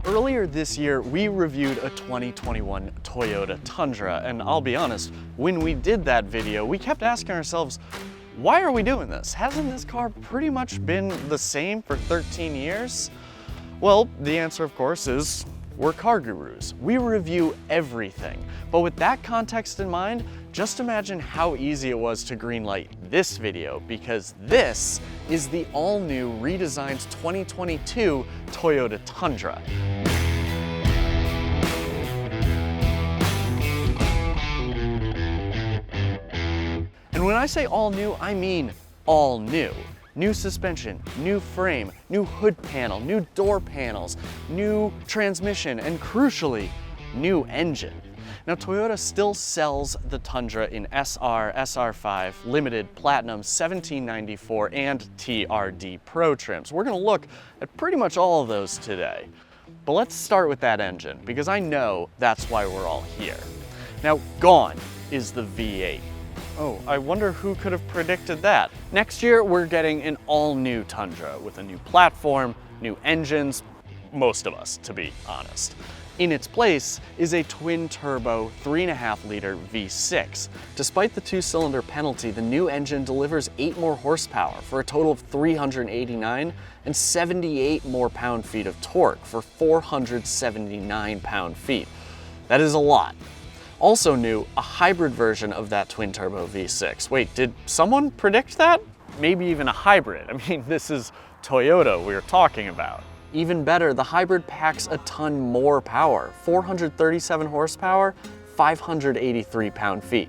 Earlier this year, we reviewed a 2021 Toyota Tundra, and I'll be honest, when we did that video, we kept asking ourselves, why are we doing this? Hasn't this car pretty much been the same for 13 years? Well, the answer, of course, is we're CarGurus. We review everything. But with that context in mind, just imagine how easy it was to greenlight this video, because this is the all-new redesigned 2022 Toyota Tundra. And when I say all new, I mean all new. New suspension, new frame, new hood panel, new door panels, new transmission, and crucially, new engine. Now, Toyota still sells the Tundra in SR, SR5, Limited, Platinum, 1794, and TRD Pro trims. We're gonna look at pretty much all of those today. But let's start with that engine, because I know that's why we're all here. Now, gone is the V8. Oh, I wonder who could have predicted that. Next year, we're getting an all-new Tundra with a new platform, new engines, most of us, to be honest. In its place is a twin-turbo 3.5-liter V6. Despite the two-cylinder penalty, the new engine delivers 8 more horsepower for a total of 389 and 78 more pound-feet of torque for 479 pound-feet. That is a lot. Also new, a hybrid version of that twin-turbo V6. Wait, did someone predict that? Maybe even a hybrid. I mean, this is Toyota we're talking about. Even better, the hybrid packs a ton more power, 437 horsepower, 583 pound-feet.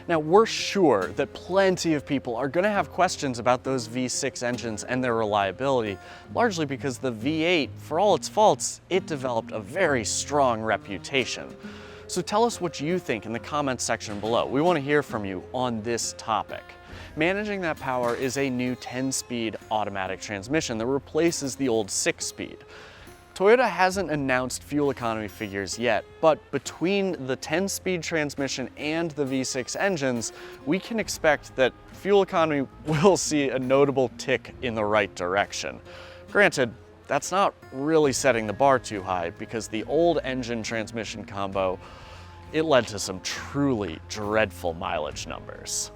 Now, we're sure that plenty of people are gonna have questions about those V6 engines and their reliability, largely because the V8, for all its faults, it developed a very strong reputation. So tell us what you think in the comments section below. We want to hear from you on this topic. Managing that power is a new 10-speed automatic transmission that replaces the old 6-speed. Toyota hasn't announced fuel economy figures yet, but between the 10-speed transmission and the V6 engines, we can expect that fuel economy will see a notable tick in the right direction. Granted, that's not really setting the bar too high, because the old engine transmission combo, it led to some truly dreadful mileage numbers.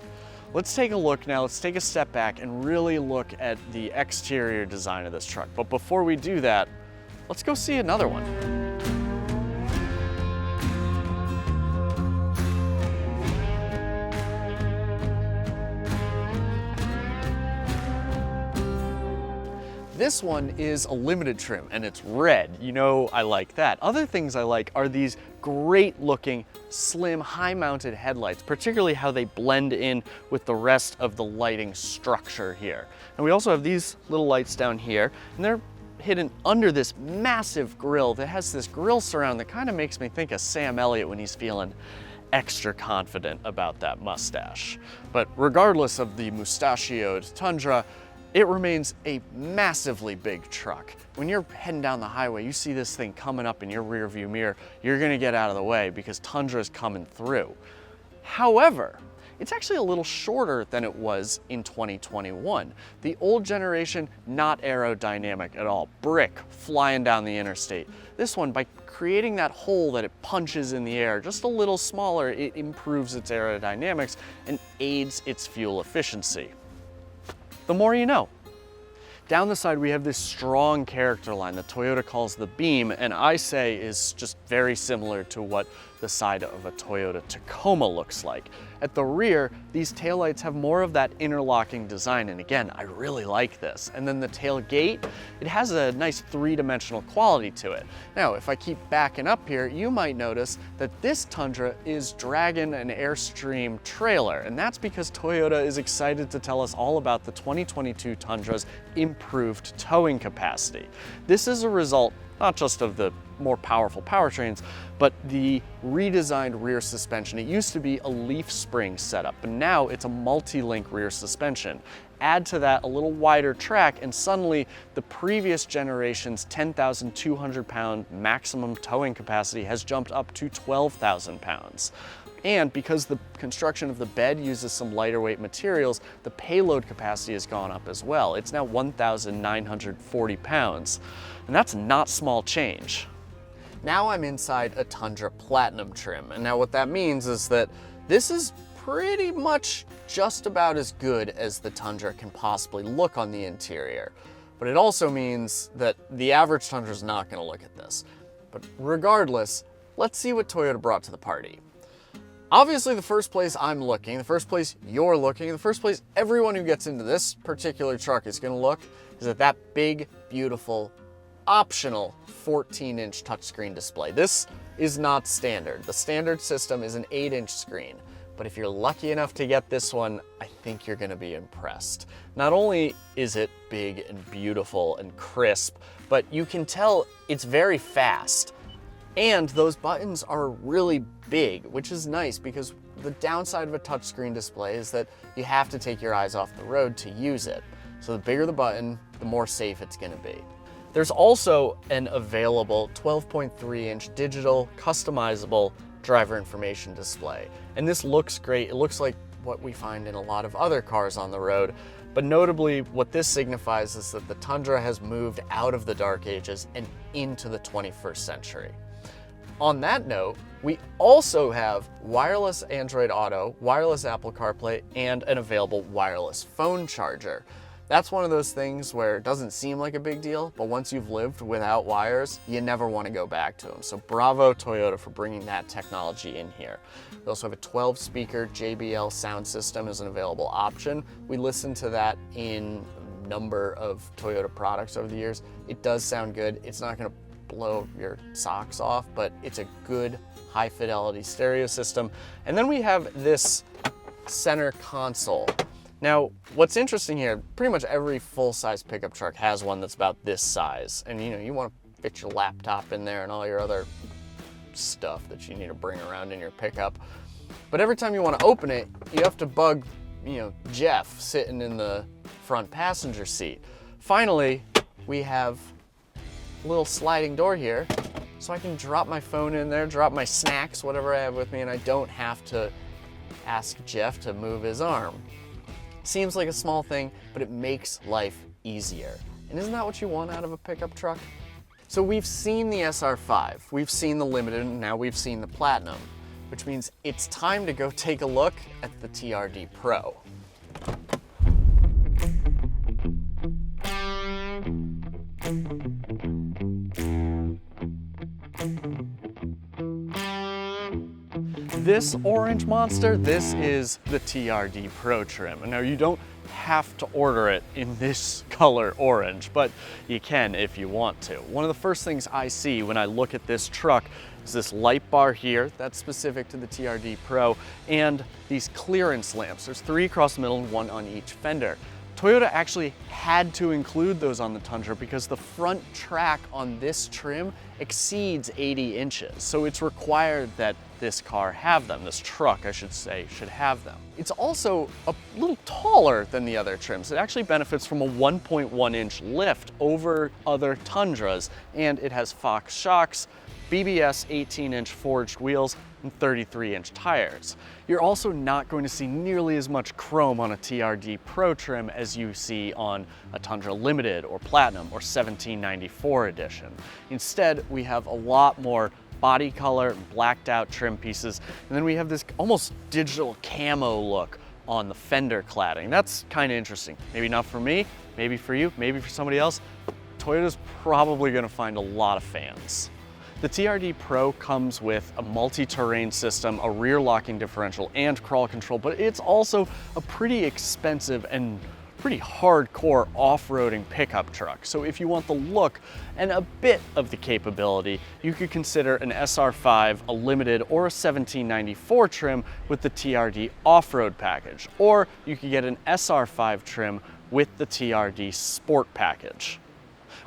Let's take a look now, let's take a step back and really look at the exterior design of this truck. But before we do that, let's go see another one. This one is a limited trim and it's red. You know I like that. Other things I like are these great looking, slim, high mounted headlights, particularly how they blend in with the rest of the lighting structure here. And we also have these little lights down here, and they're hidden under this massive grille that has this grille surround that kind of makes me think of Sam Elliot when he's feeling extra confident about that mustache. But regardless of the mustachioed Tundra, it remains a massively big truck. When you're heading down the highway, you see this thing coming up in your rear view mirror, you're gonna get out of the way because Tundra's coming through. However, it's actually a little shorter than it was in 2021. The old generation, not aerodynamic at all. Brick flying down the interstate. This one, by creating that hole that it punches in the air just a little smaller, it improves its aerodynamics and aids its fuel efficiency. The more you know. Down the side, we have this strong character line that Toyota calls the beam, and I say is just very similar to what the side of a Toyota Tacoma looks like. At the rear, these taillights have more of that interlocking design, and again, I really like this. And then the tailgate, it has a nice three-dimensional quality to it. Now, if I keep backing up here, you might notice that this Tundra is dragging an Airstream trailer, and that's because Toyota is excited to tell us all about the 2022 Tundra's improved towing capacity. This is a result not just of the more powerful powertrains, but the redesigned rear suspension. It used to be a leaf spring setup, but now it's a multi-link rear suspension. Add to that a little wider track, and suddenly the previous generation's 10,200 pound maximum towing capacity has jumped up to 12,000 pounds. And because the construction of the bed uses some lighter weight materials, the payload capacity has gone up as well. It's now 1,940 pounds. And that's not small change. Now I'm inside a Tundra Platinum trim, and now what that means is that this is pretty much just about as good as the Tundra can possibly look on the interior. But it also means that the average Tundra is not going to look at this. But regardless, let's see what Toyota brought to the party. Obviously, the first place I'm looking, the first place you're looking, the first place everyone who gets into this particular truck is going to look is at that big, beautiful, optional 14-inch touchscreen display. This is not standard. The standard system is an 8-inch screen. But if you're lucky enough to get this one, I think you're going to be impressed. Not only is it big and beautiful and crisp, but you can tell it's very fast. And those buttons are really big, which is nice because the downside of a touchscreen display is that you have to take your eyes off the road to use it. So the bigger the button, the more safe it's going to be. There's also an available 12.3-inch digital customizable driver information display. And this looks great. It looks like what we find in a lot of other cars on the road. But notably, what this signifies is that the Tundra has moved out of the dark ages and into the 21st century. On that note, we also have wireless Android Auto, wireless Apple CarPlay, and an available wireless phone charger. That's one of those things where it doesn't seem like a big deal, but once you've lived without wires, you never want to go back to them. So bravo Toyota for bringing that technology in here. We also have a 12-speaker JBL sound system as an available option. We listened to that in a number of Toyota products over the years. It does sound good. It's not going to blow your socks off, but it's a good high-fidelity stereo system. And then we have this center console. Now, what's interesting here, pretty much every full-size pickup truck has one that's about this size. And you want to fit your laptop in there and all your other stuff that you need to bring around in your pickup. But every time you want to open it, you have to bug, Jeff sitting in the front passenger seat. Finally, we have a little sliding door here, so I can drop my phone in there, drop my snacks, whatever I have with me, and I don't have to ask Jeff to move his arm. Seems like a small thing, but it makes life easier. And isn't that what you want out of a pickup truck? So we've seen the SR5, we've seen the Limited, and now we've seen the Platinum, which means it's time to go take a look at the TRD Pro. This orange monster, this is the TRD Pro trim. Now you don't have to order it in this color orange, but you can if you want to. One of the first things I see when I look at this truck is this light bar here, that's specific to the TRD Pro, and these clearance lamps. There's 3 across the middle and 1 on each fender. Toyota actually had to include those on the Tundra because the front track on this trim exceeds 80 inches. So it's required that this car have them, this truck I should say, should have them. It's also a little taller than the other trims. It actually benefits from a 1.1 inch lift over other Tundras, and it has Fox shocks, BBS 18-inch forged wheels, and 33-inch tires. You're also not going to see nearly as much chrome on a TRD Pro trim as you see on a Tundra Limited or Platinum or 1794 edition. Instead, we have a lot more body color and blacked out trim pieces, and then we have this almost digital camo look on the fender cladding. That's kind of interesting. Maybe not for me, maybe for you, maybe for somebody else. Toyota's probably going to find a lot of fans. The TRD Pro comes with a multi-terrain system, a rear locking differential, and crawl control, but it's also a pretty expensive and pretty hardcore off-roading pickup truck. So if you want the look and a bit of the capability, you could consider an SR5, a Limited, or a 1794 trim with the TRD off-road package. Or you could get an SR5 trim with the TRD Sport package.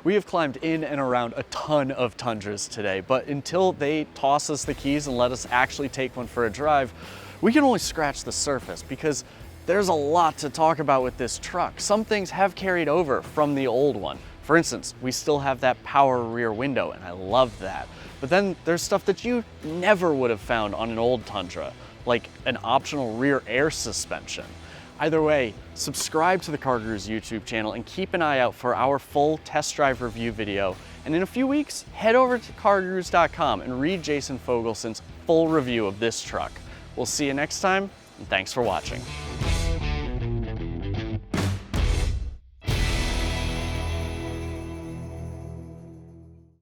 We have climbed in and around a ton of Tundras today, but until they toss us the keys and let us actually take one for a drive, we can only scratch the surface because there's a lot to talk about with this truck. Some things have carried over from the old one. For instance, we still have that power rear window, and I love that. But then there's stuff that you never would have found on an old Tundra, like an optional rear air suspension. Either way, subscribe to the CarGurus YouTube channel and keep an eye out for our full test drive review video. And in a few weeks, head over to CarGurus.com and read Jason Fogelson's full review of this truck. We'll see you next time, and thanks for watching.